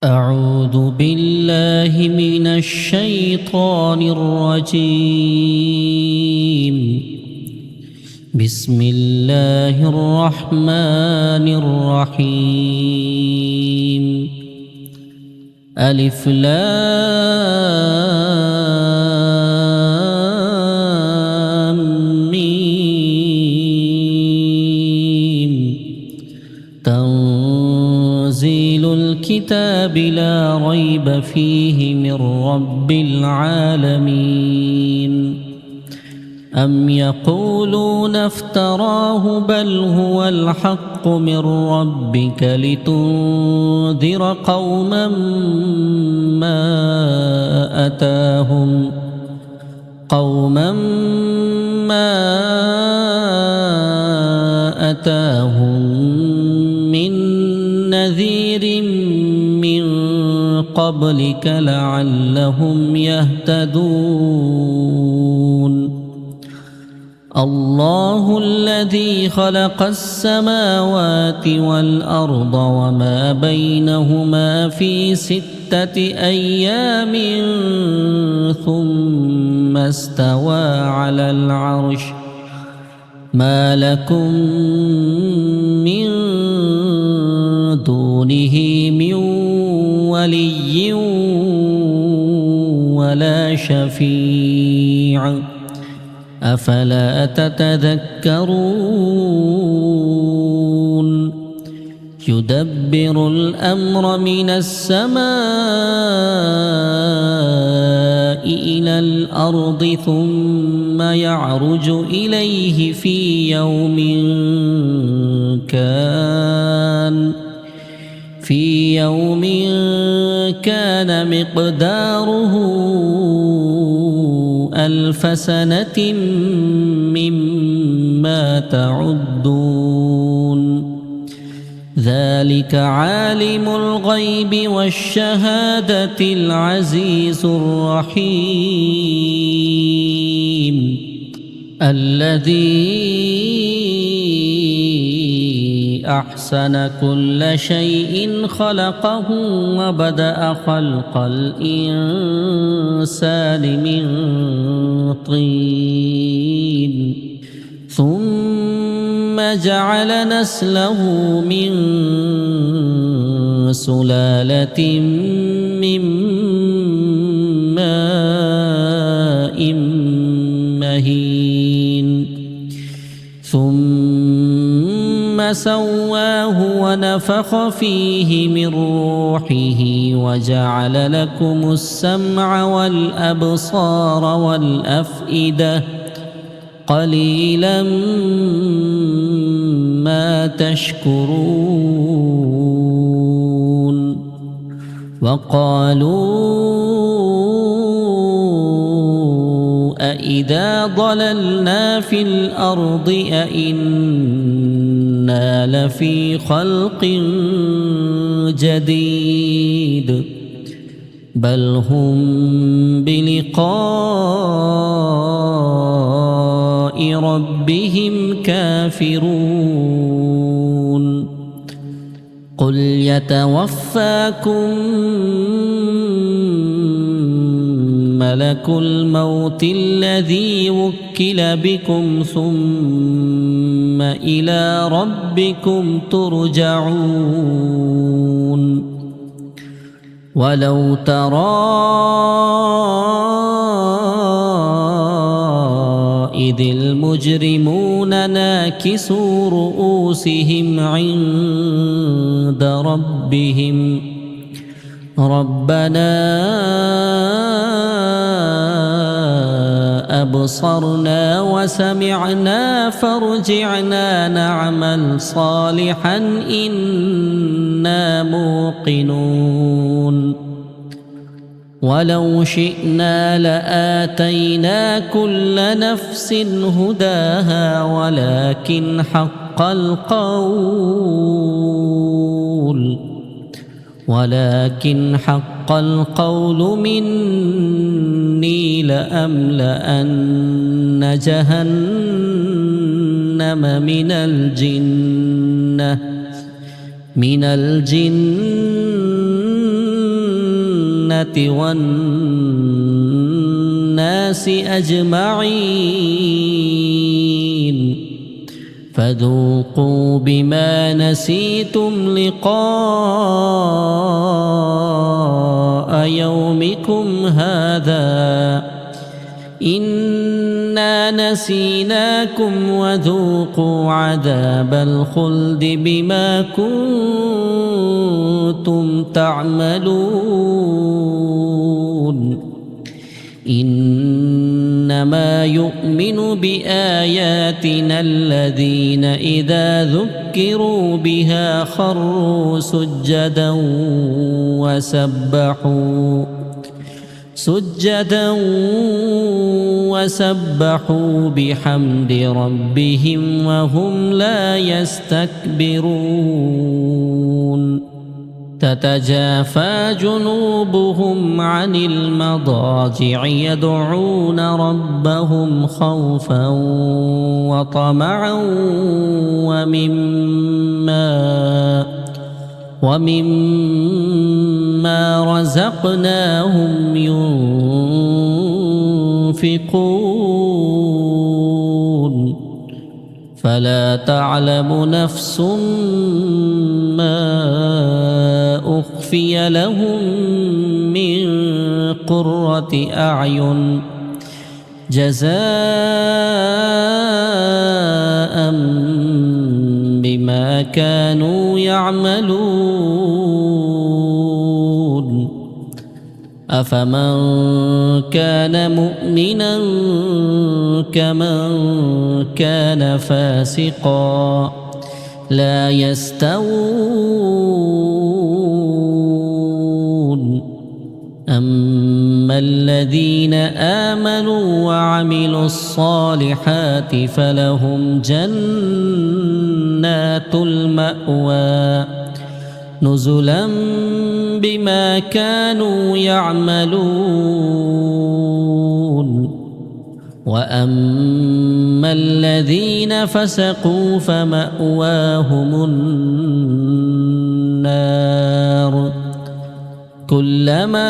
أعوذ بالله من الشيطان الرجيم. بسم الله الرحمن الرحيم. ألف لام ميم. تنزيل الكتاب لا ريب فيه من رب العالمين. أم يقولون افتراه بل هو الحق من ربك لتنذر قوما ما أتاهم من نذير من قبلك لعلهم يهتدون. الله الذي خلق السماوات والأرض وما بينهما في 6 أيام ثم استوى على العرش. ما لكم من دونه من ولي ولا شفيع أفلا تتذكرون. يدبر الأمر من السماء إلى الأرض ثم يعرج إليه في يوم كان مقداره 1000 سنة مما تعدون. ذلك عالم الغيب والشهادة العزيز الرحيم. الذي أحسن كل شيء خلقه وبدأ خلق الإنسان من طين ثم جعل نسله من سلالة من ماء مهين ثم سواه ونفخ فيه من روحه وجعل لكم السمع والأبصار والأفئدة قليلا ما تشكرون. وقالوا أإذا ضللنا في الأرض أإنا لفي خلق جديد بل هم بلقاء ربهم كافرون. قل يتوفاكم ملك الموت الذي وكل بكم ثم إلى ربكم ترجعون. ولو ترى إذ المجرمون ناكسوا رؤوسهم عند ربهم ربنا أبصرنا وسمعنا فارجعنا نعمل صالحا إنا موقنون. ولو شئنا لآتينا كل نفس هداها ولكن حق القول مني لأملأن جهنم من الجنة والناس أجمعين فذوقوا بما نسيتم لقاء يومكم هذا إنا نسيناكم وذوقوا عذاب الخلد بما كنتم تعملون إنما يؤمن بآياتنا الذين إذا ذكروا بها خروا سجدا وسبحوا بحمد ربهم وهم لا يستكبرون تتجافى جنوبهم عن المضاجع يدعون ربهم خوفا وطمعا ومما رزقناهم ينفقون فلا تعلم نفس ما أخفي لهم من قرة أعين جزاء بما كانوا يعملون أفمن كان مؤمنا كمن كان فاسقا لا يستوون أما الذين آمنوا وعملوا الصالحات فلهم جنات المأوى نزلا بما كانوا يعملون وأما الذين فسقوا فمأواهم النار كلما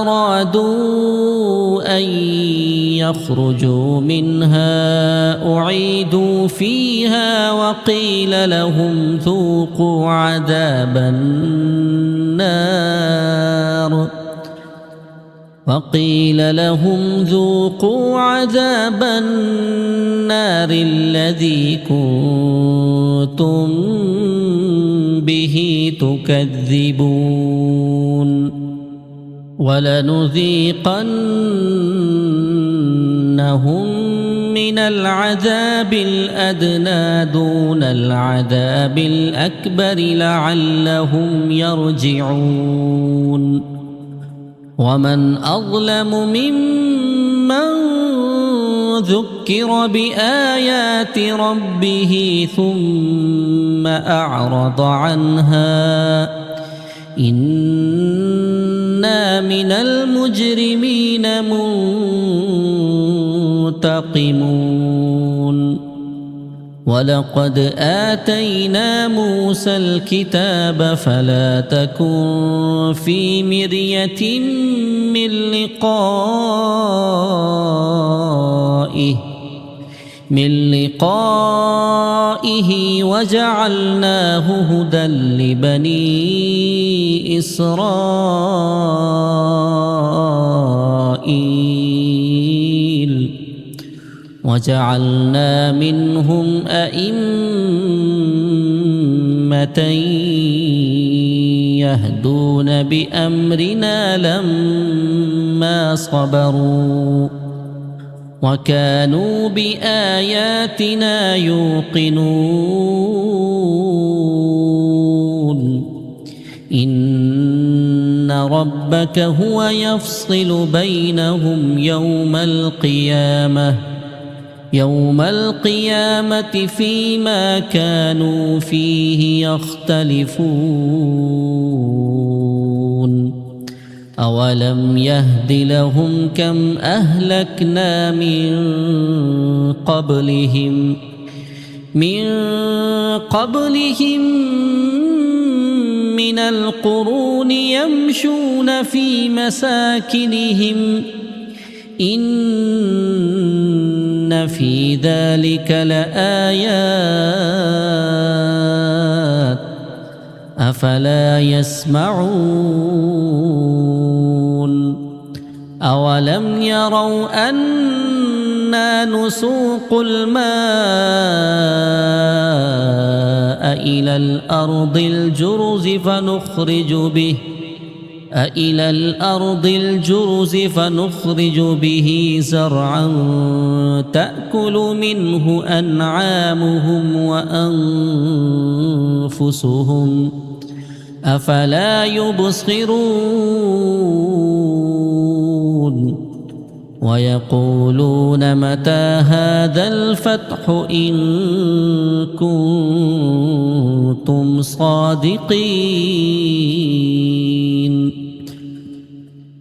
أرادوا أن يخرجوا منها أعيدوا فيها وقيل لهم ذوقوا عذاب النار الذي كنتم به تكذبون ولنذيقنهم من العذاب الأدنى دون العذاب الأكبر لعلهم يرجعون ومن أظلم ممن ذكر بآيات ربه ثم أعرض عنها إنا من المجرمين منتقمون ولقد آتينا موسى الكتاب فلا تكن في مرية من لقائه وجعلناه هدى لبني إسرائيل وجعلنا منهم أئمة يهدون بأمرنا لما صبروا وكانوا بآياتنا يوقنون إن ربك هو يفصل بينهم يوم القيامة فيما كانوا فيه يختلفون أولم يهد لهم كم أهلكنا من قبلهم من من القرون يمشون في مساكنهم إن في ذلك لآيات أفلا يسمعون أولم يروا أنا نسوق الماء إلى الأرض الجرز فنخرج به زرعا تأكل منه أنعامهم وأنفسهم أفلا يبصرون ويقولون متى هذا الفتح إن كنتم صادقين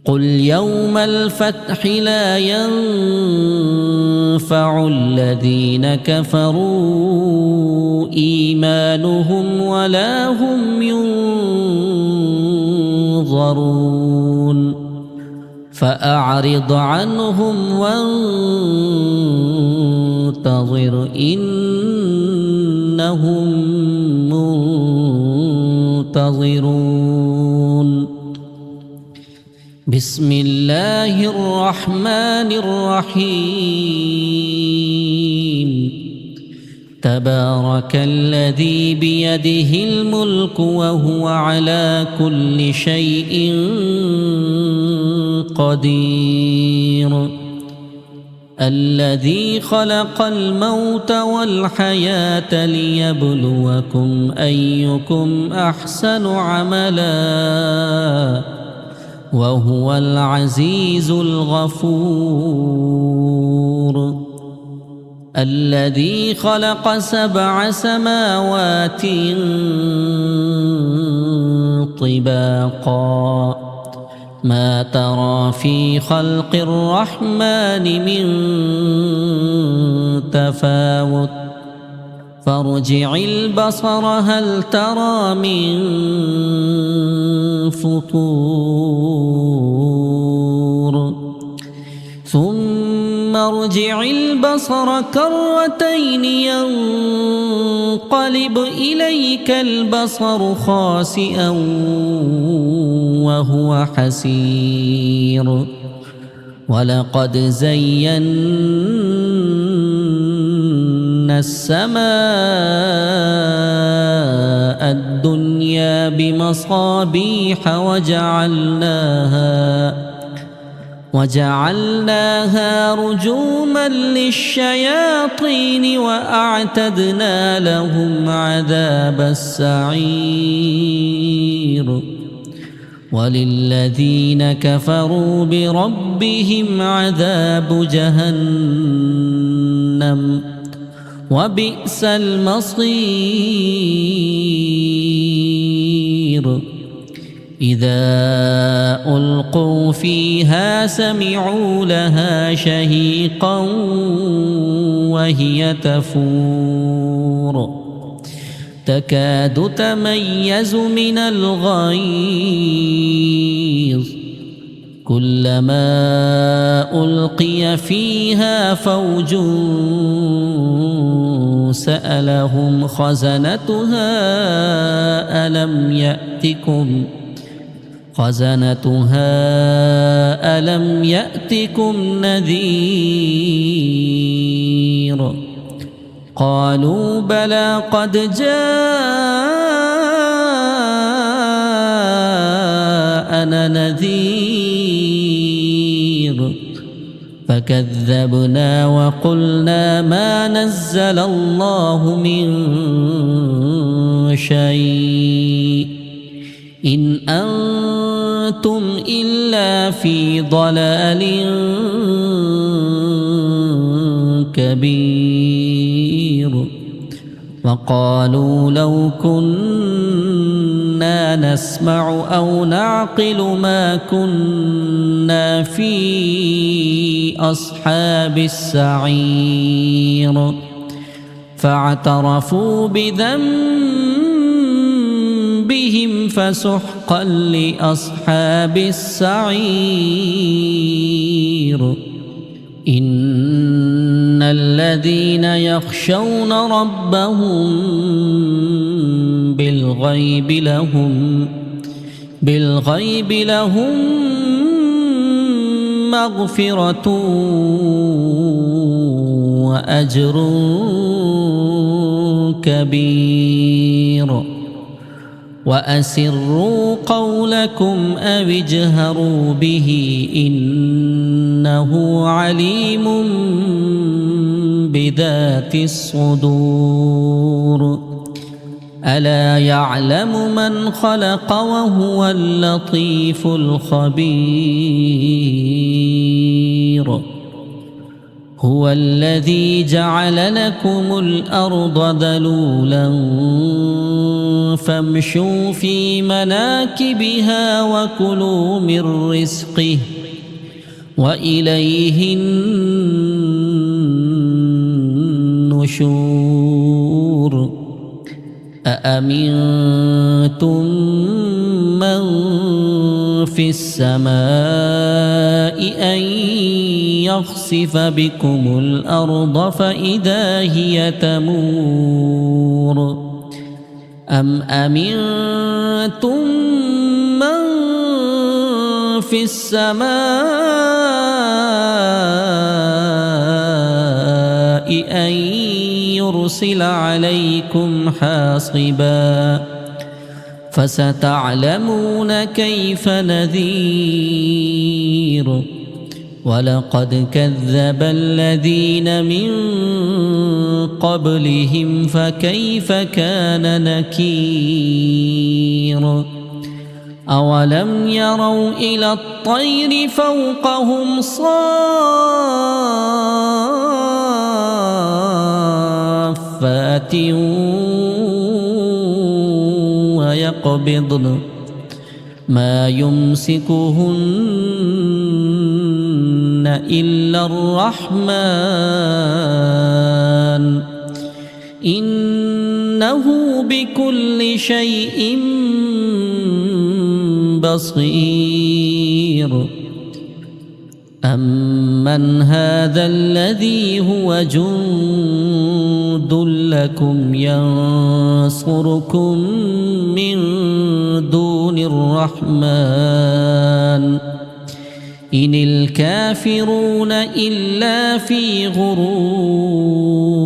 قل يوم الفتح لا ينفع الذين كفروا إيمانهم ولا هم ينظرون فأعرض عنهم وانتظر إنهم منتظرون بسم الله الرحمن الرحيم تبارك الذي بيده الملك وهو على كل شيء قدير الذي خلق الموت والحياة ليبلوكم أيكم أحسن عملا وهو العزيز الغفور الذي خلق 7 سماوات طباقا ما ترى في خلق الرحمن من تفاوت فارجع البصر هل ترى من فطور ثم ارجع البصر كرتين ينقلب إليك البصر خاسئا وهو حسير ولقد زينا السماء الدنيا بمصابيح وجعلناها رجوما للشياطين وأعتدنا لهم عذاب السعير وللذين كفروا بربهم عذاب جهنم وبئس المصير إذا ألقوا فيها سمعوا لها شهيقا وهي تفور تكاد تميز من الغيظ كلما ألقي فيها فوج سألهم خزنتها ألم يأتكم نذير قالوا بلى قد جاءنا نذير فكذبنا وقلنا ما نزل الله من شيء إن أنتم إلا في ضلال كبير وقالوا لو كنا نسمع أو نعقل ما كنا في أصحاب السعير فاعترفوا بذنبهم فيهم فسحقا لأصحاب السعير إن الذين يخشون ربهم بالغيب لهم مغفرة وأجر كبير وأسروا قولكم أو اجهروا به إنه عليم بذات الصدور ألا يعلم من خلق وهو اللطيف الخبير هو الذي جعل لكم الأرض ذلولا فامشوا في مناكبها وكلوا من رزقه وإليه النشور أأمنتم من في السماء أن يخسف بكم الأرض فإذا هي تمور أم أمنتم من في السماء أن يرسل عليكم حاصبا فستعلمون كيف نذير ولقد كذب الذين من قبلهم فكيف كان نكير أولم يروا إلى الطير فوقهم صافات ويقبضن ما يمسكهن إلا الرحمن إنه بكل شيء بصير أمن هذا الذي هو جند لكم ينصركم من دون الرحمن إن الكافرون إلا في غرور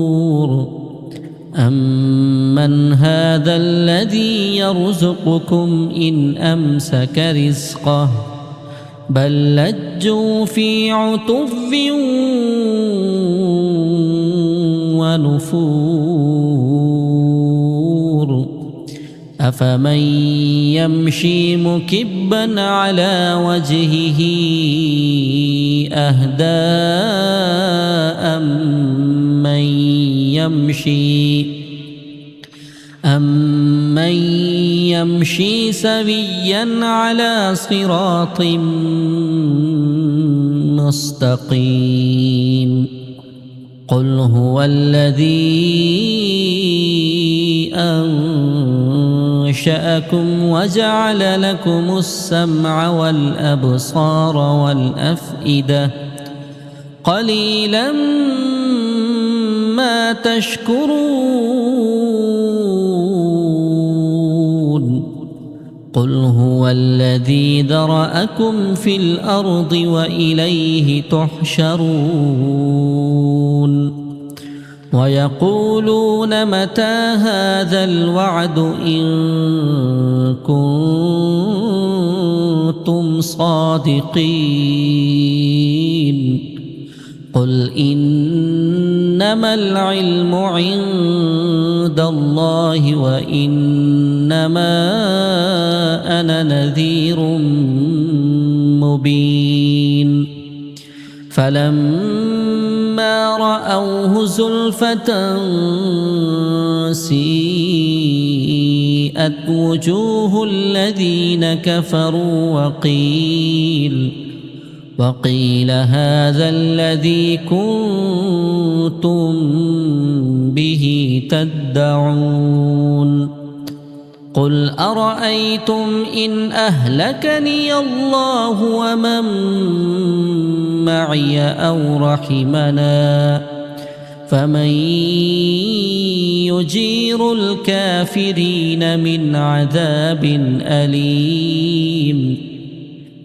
أمن هذا الذي يرزقكم إن أمسك رزقه بل لجوا في عتو ونفور أفمن يمشي مكبا على وجهه أهدى أمن يمشي سويا على صراط مستقيم قل هو الذي أنشأكم وجعل لكم السمع والأبصار والأفئدة قليلا ما تشكرون قل هو الذي ذرأكم في الأرض وإليه تحشرون ويقولون متى هذا الوعد إن كنتم صادقين قل إنما العلم عند الله وإنما أنا نذير مبين فلما رأوه زلفة سيئت وجوه الذين كفروا وقيل هذا الذي كنتم به تدعون قل أرأيتم إن أهلكني الله ومن معي أو رحمنا فمن يجير الكافرين من عذاب أليم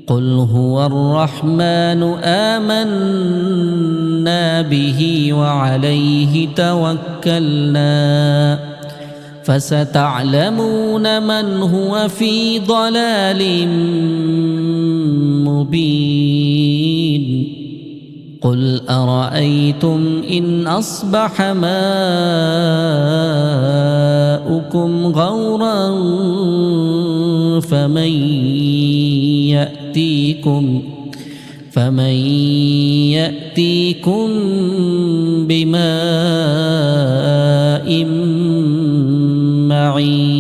قل هو الرحمن آمنا به وعليه توكلنا فستعلمون من هو في ضلال مبين قل أرأيتم إن أصبح ماؤكم غورا فمن يأتيكم بماء معين